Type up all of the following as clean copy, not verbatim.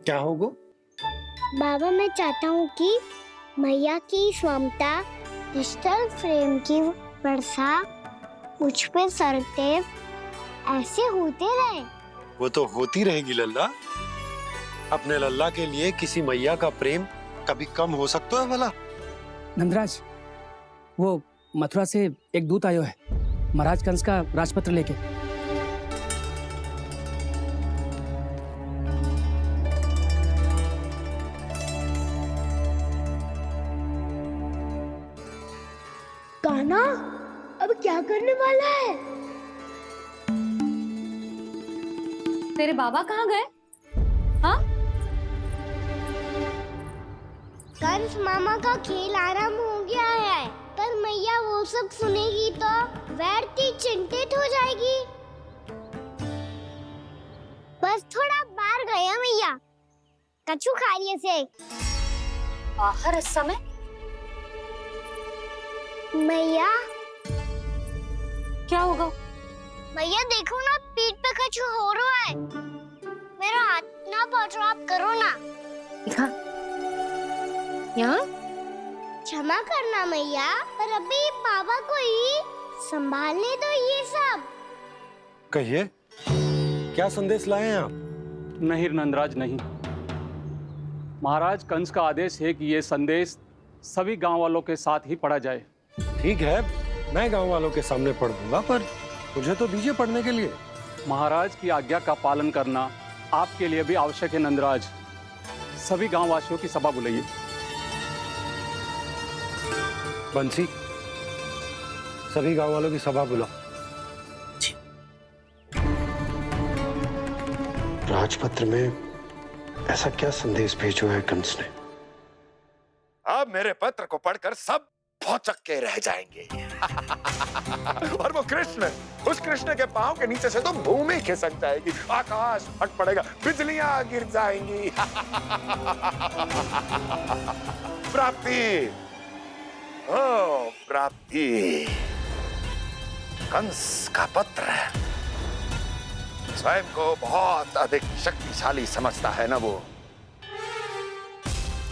क्या होगा? बाबा, मैं चाहता हूँ कि मैया की स्वमता क्रिस्टल फ्रेम की वर्षा मुझ पे सरते ऐसे होते रहे। वो तो होती रहेगी लल्ला। अपने लल्ला के लिए किसी मैया का प्रेम कभी कम हो सकता है भला? नंदराज, वो मथुरा से एक दूत आयो है महाराज कंस का राजपत्र लेके। कान्हा, अब क्या करने वाला है? तेरे बाबा कहाँ गए? हाँ? कंस मामा का खेल आरंभ हो गया है, पर मैया वो सब सुनेगी तो व्यर्थ चिंतित हो जाएगी। बस थोड़ा बाहर गया मैया, कछु खा रही से। बाहर इस समय? मैया, क्या होगा? मैया देखो ना, पीठ पे कछु हो रहा है। मेरा हाथ ना पकड़ो, आप करो ना। दिखा। यहाँ? क्षमा करना मैया, पर अभी बाबा को ही संभालने दो ये सब। कहिए, क्या संदेश लाए हैं आप? नहीं नंदराज, नहीं। महाराज कंस का आदेश है कि ये संदेश सभी गांव वालों के साथ ही पढ़ा जाए। ठीक है, मैं गांव वालों के सामने पढ़ दूंगा, पर मुझे तो दीजिए पढ़ने के लिए। महाराज की आज्ञा का पालन करना आपके लिए भी आवश्यक है नंदराज। सभी गांव वासियों की सभा बुलाइए। बंसी, सभी गांव वालों की सभा बुलाओ। राजपत्र में ऐसा क्या संदेश भेजो है कंस ने? अब मेरे पत्र को पढ़कर सब भौचक के रह जाएंगे। और वो कृष्ण, उस कृष्ण के पांव के नीचे से तो भूमि खिसक जाएगी, आकाश फट पड़ेगा, बिजलियां गिर जाएंगी। प्राप्ति, ओ प्राप्ति, कंस का पत्र। स्वयं को बहुत अधिक शक्तिशाली समझता है ना वो।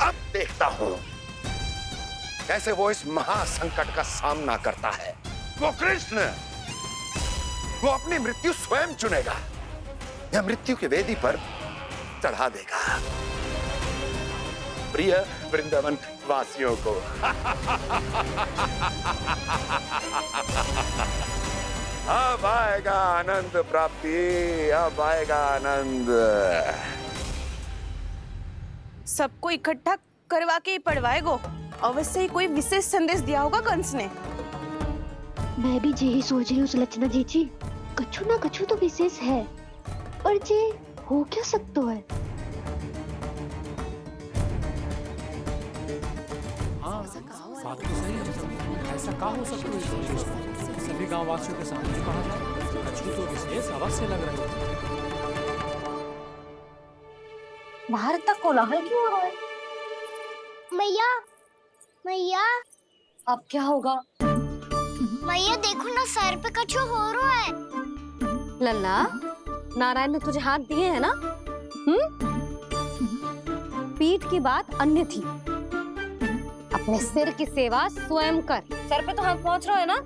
अब देखता हूं कैसे वो इस महासंकट का सामना करता है। वो कृष्ण, वो अपनी मृत्यु स्वयं चुनेगा या मृत्यु की वेदी पर चढ़ा देगा। प्रिय वृंदावन वासियों को अब आएगा आनंद प्राप्ति, अब आएगा आनंद। सबको इकट्ठा करवा के ही पढ़वाएगो। अवश्य ही कोई विशेष संदेश दिया होगा कंस ने। मैं भी यही सोच रही हूँ सुलक्षणा जीजी, कछु ना कछु तो विशेष है, पर जे हो क्या सकता है? हाँ, बात तो सही है। ऐसा क्या हो सकता है? सभी गांव वासियों के सामने कहा जाए, कछु तो विशेष अवश्य लग रहा है। बाहर तक कोलाहल क्यों हो रहा है? मैया, मैया, अब क्या होगा? मैया देखो ना, सर पे कछु हो रहा है। लल्ला, नारायण ने तुझे हाथ दिए हैं ना? पीठ की बात अन्य थी। अपने सिर की सेवा स्वयं कर। सर पे तो हाथ पहुंच रहा है ना?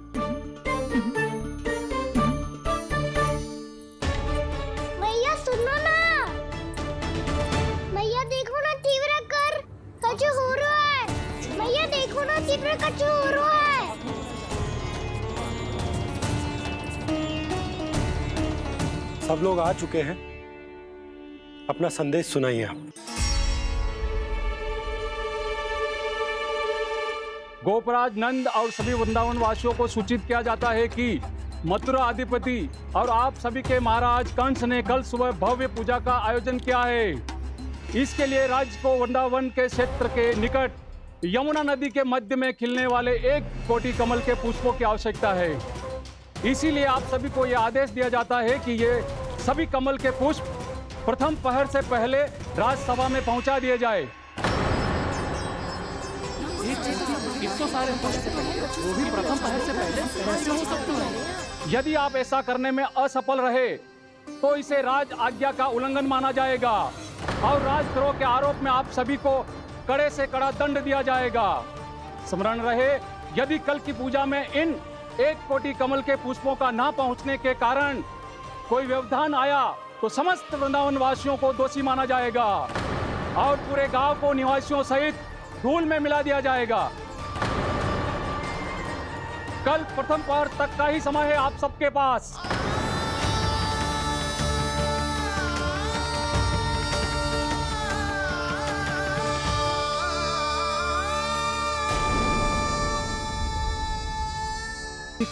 मैया सुनो ना, मैया देखो ना, तीव्र कर कछु हो रहा है। मैया देखो ना, तीव्र कछु हो रहा है। सब लोग आ चुके हैं, अपना संदेश सुनाइए आप। गोपराज नंद और सभी वृंदावन वासियों को सूचित किया जाता है कि मथुरा अधिपति और आप सभी के महाराज कंस ने कल सुबह भव्य पूजा का आयोजन किया है। इसके लिए राज्य को वृंदावन के क्षेत्र के निकट यमुना नदी के मध्य में खिलने वाले 1 कोटि कमल के पुष्पों की आवश्यकता है। इसीलिए आप सभी को यह आदेश दिया जाता है कि ये सभी कमल के पुष्प प्रथम पहर से पहले राजसभा में पहुंचा दिए जाए। इतने सारे पुष्प वो भी प्रथम पहर से पहले कैसे हो सकते हैं? यदि आप ऐसा करने में असफल रहे तो इसे राज आज्ञा का उल्लंघन माना जाएगा। और राजद्रोह के आरोप में आप सभी को कड़े से कड़ा दंड दिया जाएगा। स्मरण रहे, यदि कल की पूजा में इन 1 कोटि कमल के पुष्पों का ना पहुंचने के कारण कोई व्यवधान आया तो समस्त वृंदावन वासियों को दोषी माना जाएगा और पूरे गांव को निवासियों सहित धूल में मिला दिया जाएगा। कल प्रथम पहर तक का ही समय है आप सबके पास।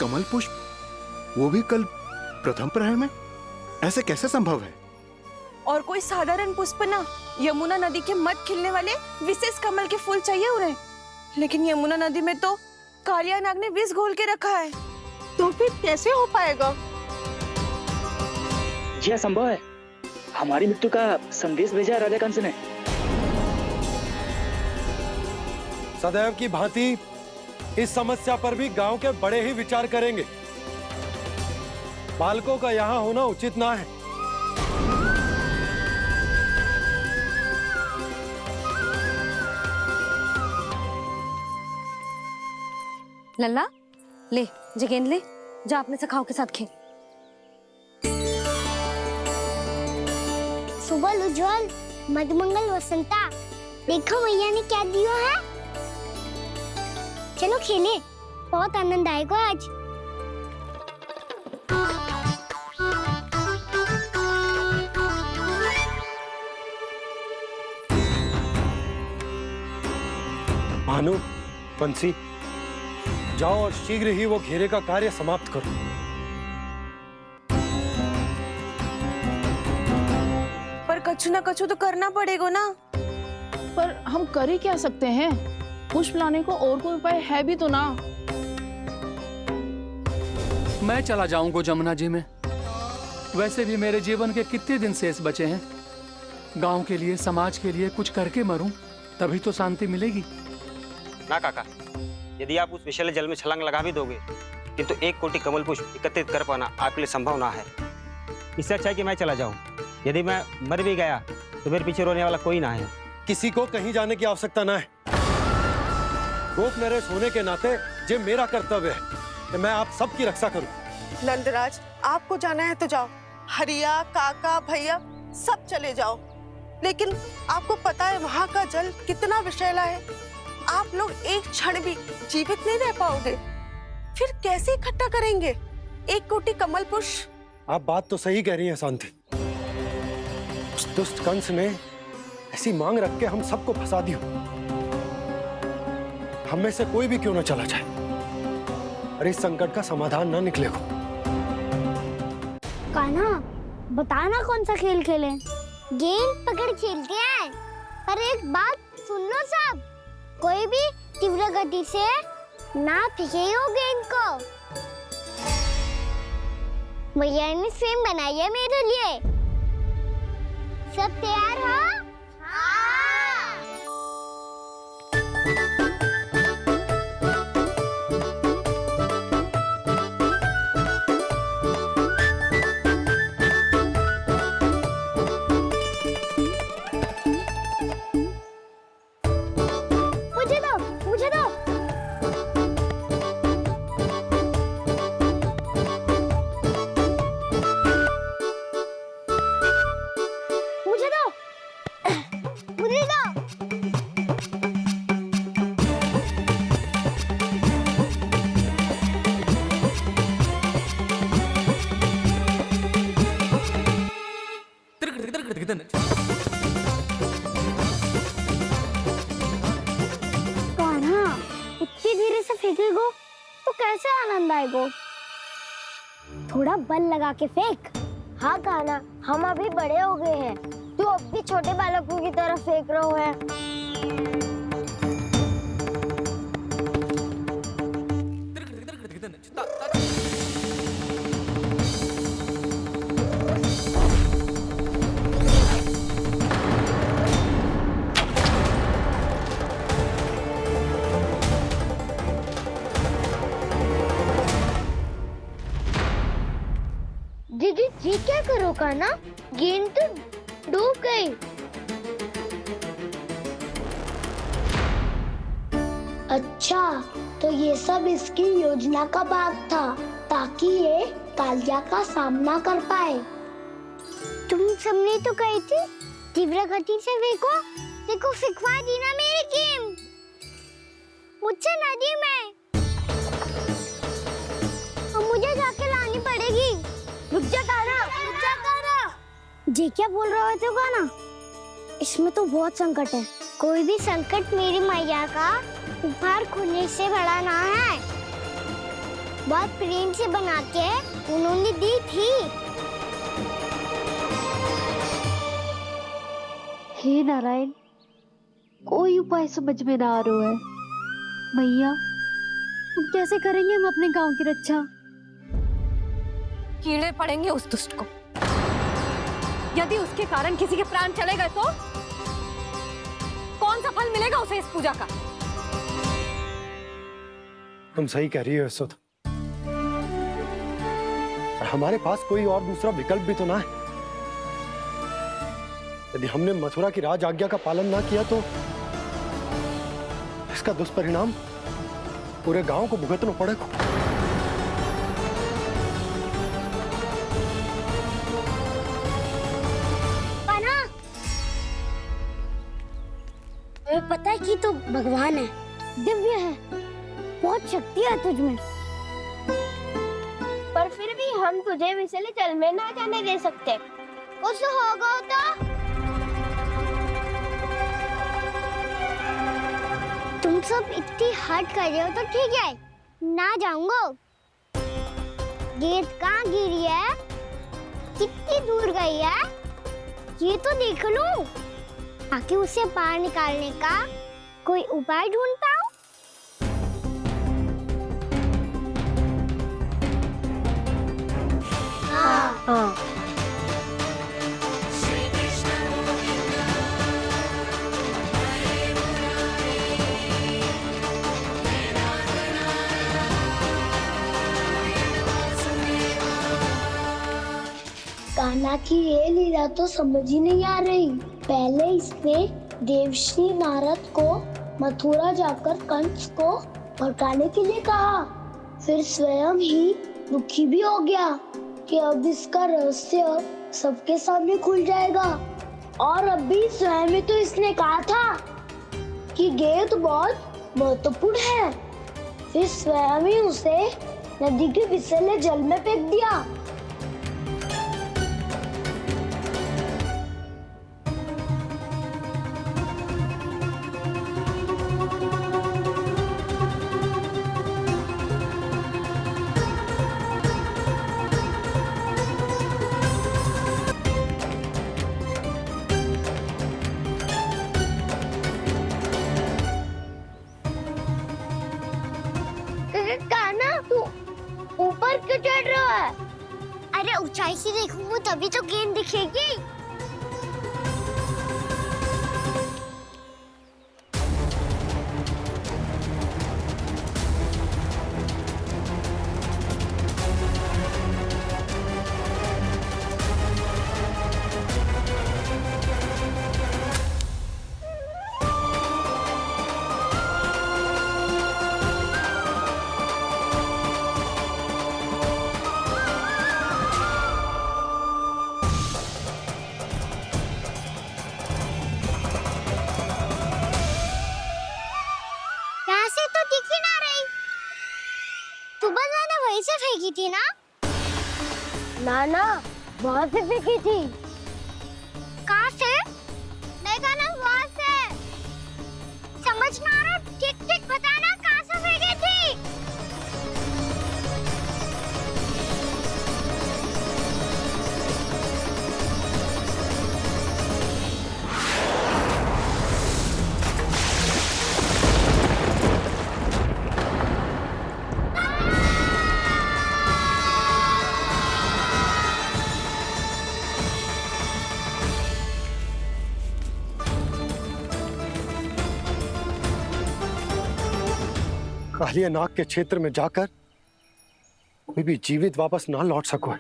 कमल पुष्प, वो भी कल प्रथम प्रहर में? ऐसे कैसे संभव है? और कोई साधारण पुष्प ना, यमुना नदी के मध्य खिलने वाले विशेष कमल के फूल चाहिए उन्हें। लेकिन यमुना नदी में तो कालिया नाग ने विष घोल के रखा है, तो फिर कैसे हो पाएगा? जी असंभव है। हमारी मृत्यु का संदेश भेजा राजा कंस ने। सदैव की भांति इस समस्या पर भी गांव के बड़े ही विचार करेंगे। बालकों का यहाँ होना उचित ना है। लल्ला, ले जे गेंद ले, जा अपने सखाओं के साथ खेल। सुबह उज्जवल, मधुमंगल वसंता, देखो भैया ने क्या दिया है। चलो खेले, बहुत आनंद आएगा आज। भानु, बंसी, जाओ और शीघ्र ही वो घेरे का कार्य समाप्त करो। पर कछु ना कछु तो करना पड़ेगा ना। पर हम कर ही क्या सकते हैं? पुष्प लाने को और कोई उपाय है भी तो ना। मैं चला जाऊंगा जमुना जी में। वैसे भी मेरे जीवन के कितने दिन शेष बचे हैं। गांव के लिए, समाज के लिए कुछ करके मरूं, तभी तो शांति मिलेगी। ना काका, यदि आप उस विषैले जल में छलांग लगा भी दोगे, किंतु 1 कोटि कमल पुष्प एकत्रित कर पाना आपके लिए संभव ना है। इससे अच्छा है कि मैं चला जाऊं। यदि मैं मर भी गया तो मेरे पीछे रोने वाला कोई ना है। किसी को कहीं जाने की आवश्यकता ना है। गोप नरेश होने के नाते ये मेरा कर्तव्य है कि मैं आप सबकी रक्षा करूं। नंदराज, आपको जाना है तो जाओ। हरिया, काका, भैया सब चले जाओ। लेकिन आपको पता है वहाँ का जल कितना विषैला है। आप लोग एक क्षण भी जीवित नहीं रह पाओगे। फिर कैसे इकट्ठा करेंगे 1 कोटि कमल पुष्प? आप बात तो सही कह रही हैं शांति। उस दुष्ट कंस ने ऐसी मांग रख के हम सबको फंसा दी हो। हम में से कोई भी क्यों ना चला जाए और इस संकट का समाधान ना निकले हो। कान्हा, बताना कौन सा खेल खेलें? गेंद पकड़ खेलते हैं। पर एक बात सुन लो सब, कोई भी तीव्र गति से ना फेंको गेंद को। भैया ने फ्रेम बनाई है मेरे लिए। सब तैयार हो? मुझे दो। इतनी धीरे से फेंकेगो तो कैसे आनंद आएगो? थोड़ा बल लगा के फेंक। हाँ कान्हा, हम अभी बड़े हो गए हैं, तू अब भी छोटे बालकों की तरह फेंक रहा है। दीदी जी क्या करो कान्हा? गेंद तो डूब गई। अच्छा, तो ये सब इसकी योजना का भाग था ताकि ये कालिया का सामना कर पाए। तुम सबने तो कही थी तीव्र गति से देखो सिखवा दी ना मेरी गेम मुझसे नदी में। अब मुझे जाके लानी पड़ेगी। रुक जा काना। जे क्या बोल रहे हो काना? इसमें तो बहुत संकट है। कोई भी संकट मेरी मैया का उपहार खोने से बड़ा ना है। बहुत प्रेम से बना के उन्होंने दी थी। हे नारायण, कोई उपाय समझ में ना आ रहा है। मैया, हम कैसे करेंगे हम अपने गांव की रक्षा? कीड़े पड़ेंगे उस दुष्ट को। यदि उसके कारण किसी के प्राण चले गए तो कौन सा फल मिलेगा उसे इस पूजा का? तुम सही कह रही हो यशोद। हमारे पास कोई और दूसरा विकल्प भी तो ना है। यदि हमने मथुरा की राज आज्ञा का पालन ना किया तो इसका दुष्परिणाम पूरे गांव को भुगतना पड़ेगा। तुम्हें पता है कि तू भगवान है, दिव्य है, बहुत शक्ति है तुझमें। पर फिर भी हम तुझे विषैले जल में ना जाने दे सकते। कुछ होगा तो तुम सब इतनी हट कर रहे हो तो ठीक है, ना जाऊंगा। गेंद कहाँ गिरी है, कितनी दूर गई है, ये तो देख लूं, ताकि उसे बाहर निकालने का कोई उपाय ढूंढ पाऊं। हाँ। कान्हा की ये लीला तो समझ ही नहीं आ रही। पहले इसने देवश्री नारद को मथुरा जाकर कंस को भड़काने के लिए कहा, फिर स्वयं ही दुखी भी हो गया कि अब इसका रहस्य सबके सामने खुल जाएगा। और अब भी स्वयं ही तो इसने कहा था कि गेंद बहुत महत्वपूर्ण है, फिर स्वयं ही उसे नदी के विषैले जल में फेंक दिया। ऊपर क्यों चढ़ रहा है? अरे ऊंचाई से देखूंगा तभी तो गेंद दिखेगी। से फेंकी थी ना? ना वहाँ से फेंकी थी। कहाँ से? नहीं कहना वहाँ से। समझ ना आ रहा, ठीक बताना कहाँ से फेंकी थी? कालिया नाग के क्षेत्र में जाकर कोई भी जीवित वापस ना लौट सको है।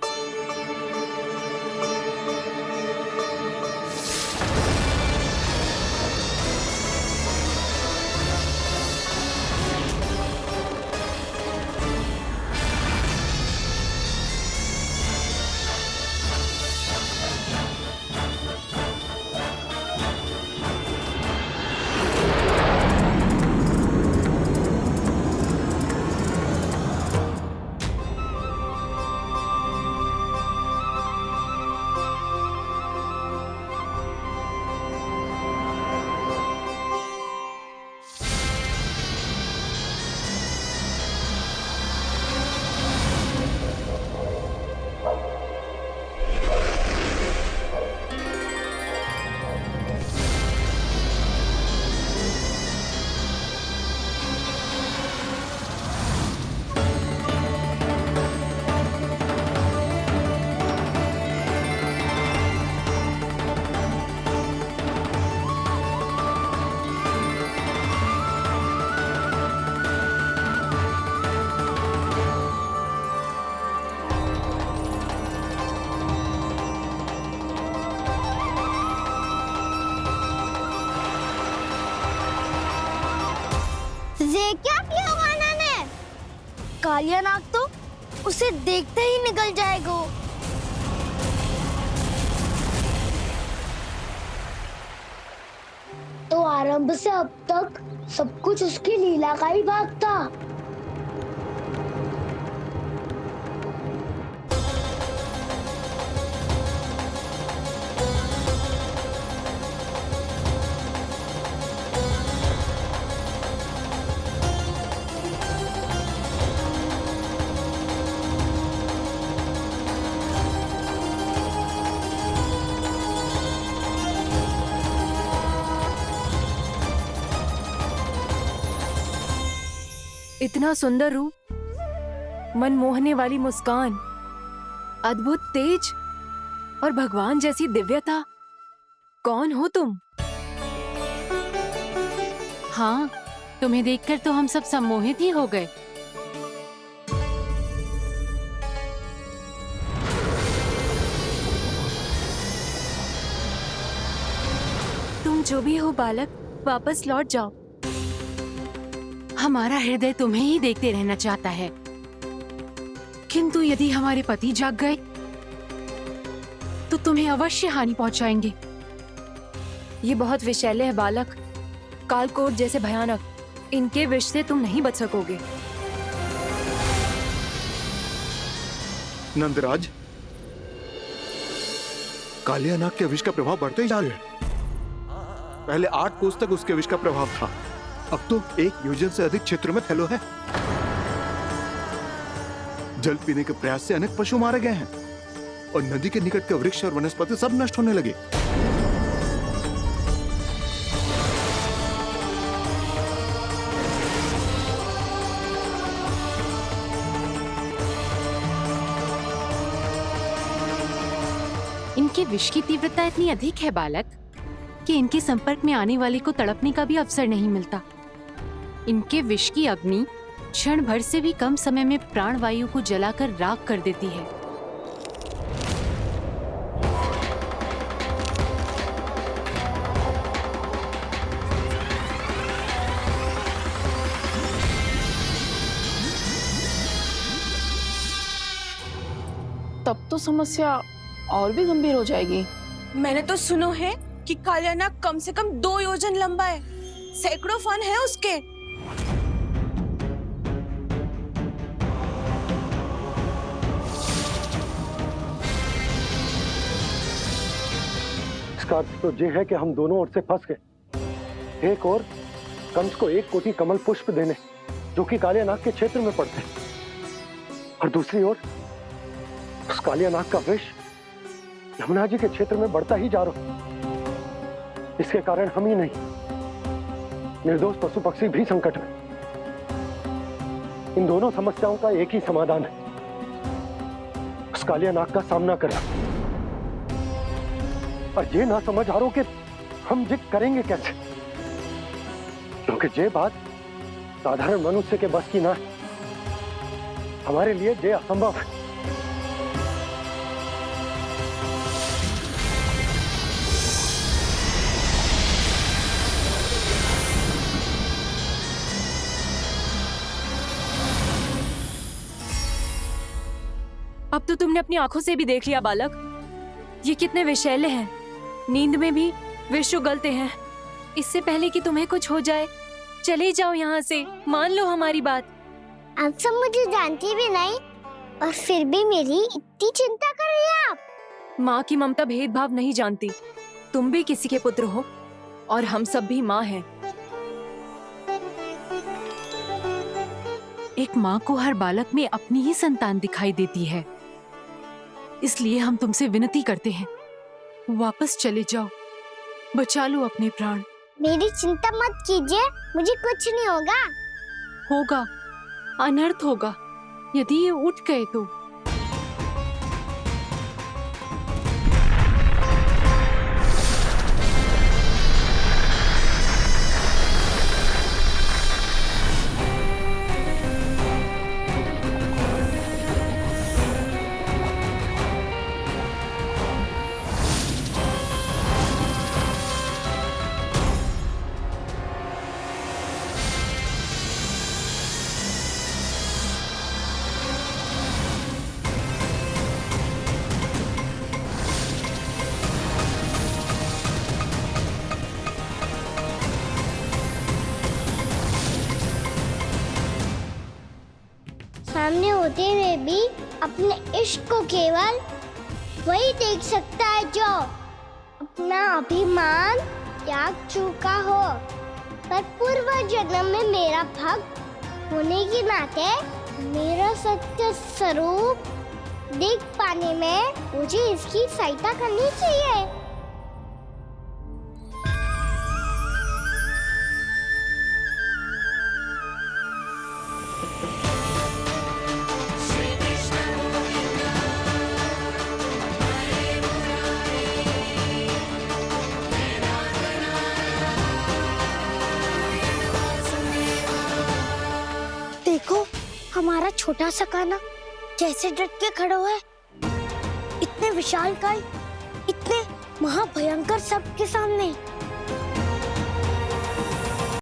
कालिया नाग तो उसे देखते ही निकल जाएगा। तो आरंभ से अब तक सब कुछ उसकी लीला का ही भाग था। इतना सुंदर रूप, मन मोहने वाली मुस्कान, अद्भुत तेज और भगवान जैसी दिव्यता। कौन हो तुम? हाँ, तुम्हें देखकर तो हम सब सम्मोहित ही हो गए। तुम जो भी हो बालक, वापस लौट जाओ। हमारा हृदय तुम्हें ही देखते रहना चाहता है, किंतु यदि हमारे पति जाग गए तो तुम्हें अवश्य हानि पहुंचाएंगे। ये बहुत विषैले है बालक, कालकोट जैसे भयानक। इनके विष से तुम नहीं बच सकोगे। नंदराज, कालिया नाग के विष का प्रभाव बढ़ते ही जा रहा है। पहले 8 कोस तक उसके विष का प्रभाव था, अब तो 1 योजन से अधिक क्षेत्र में फैलो है। जल पीने के प्रयास से अनेक पशु मारे गए हैं और नदी के निकट के वृक्ष और वनस्पति सब नष्ट होने लगे। इनके विष की तीव्रता इतनी अधिक है बालक कि इनके संपर्क में आने वाले को तड़पने का भी अवसर नहीं मिलता। इनके विष की अग्नि क्षण भर से भी कम समय में प्राण वायु को जलाकर राख कर देती है। तब तो समस्या और भी गंभीर हो जाएगी। मैंने तो सुनो है कि कालिया नाग कम से कम 2 योजन लंबा है, सैकड़ों फन है उसके। इसका अर्थ तो ये है कि हम दोनों ओर से फंस गए। एक और कंस को 1 कोटि कमल पुष्प देने जो कि कालिया नाग के क्षेत्र में पड़ते हैं, और दूसरी ओर उस कालिया नाग का विष यमुना जी के क्षेत्र में बढ़ता ही जा रहा। इसके कारण हम ही नहीं, निर्दोष पशु पक्षी भी संकट में। इन दोनों समस्याओं का एक ही समाधान है, उस कालिया नाग का सामना करना। और ये ना समझ आ रहा कि हम ये करेंगे कैसे, क्योंकि ये बात साधारण मनुष्य के बस की ना है। हमारे लिए ये असंभव है। अब तो तुमने अपनी आंखों से भी देख लिया बालक, ये कितने विषैले हैं। नींद में भी विष उगलते हैं। इससे पहले कि तुम्हें कुछ हो जाए, चले जाओ यहाँ से, मान लो हमारी बात। आप सब मुझे जानती भी नहीं और फिर भी मेरी इतनी चिंता कर रही हैं आप। माँ की ममता भेदभाव नहीं जानती। तुम भी किसी के पुत्र हो और हम सब भी माँ हैं। एक माँ को हर बालक में अपनी ही संतान दिखाई देती है, इसलिए हम तुमसे विनती करते हैं, वापस चले जाओ, बचा लो अपने प्राण। मेरी चिंता मत कीजिए, मुझे कुछ नहीं होगा। होगा, अनर्थ होगा यदि ये उठ गए तो। में भी अपने इश्क को केवल वही देख सकता है जो अपना अभिमान त्याग चुका हो। पर पूर्व जन्म में मेरा भक्त होने के नाते मेरा सत्य स्वरूप देख पाने में मुझे इसकी सहायता करनी चाहिए। देखो हमारा छोटा सा कान्हा कैसे डट के खड़ा हुआ है। इतने विशालकाय, इतने महाभयंकर सबके सामने।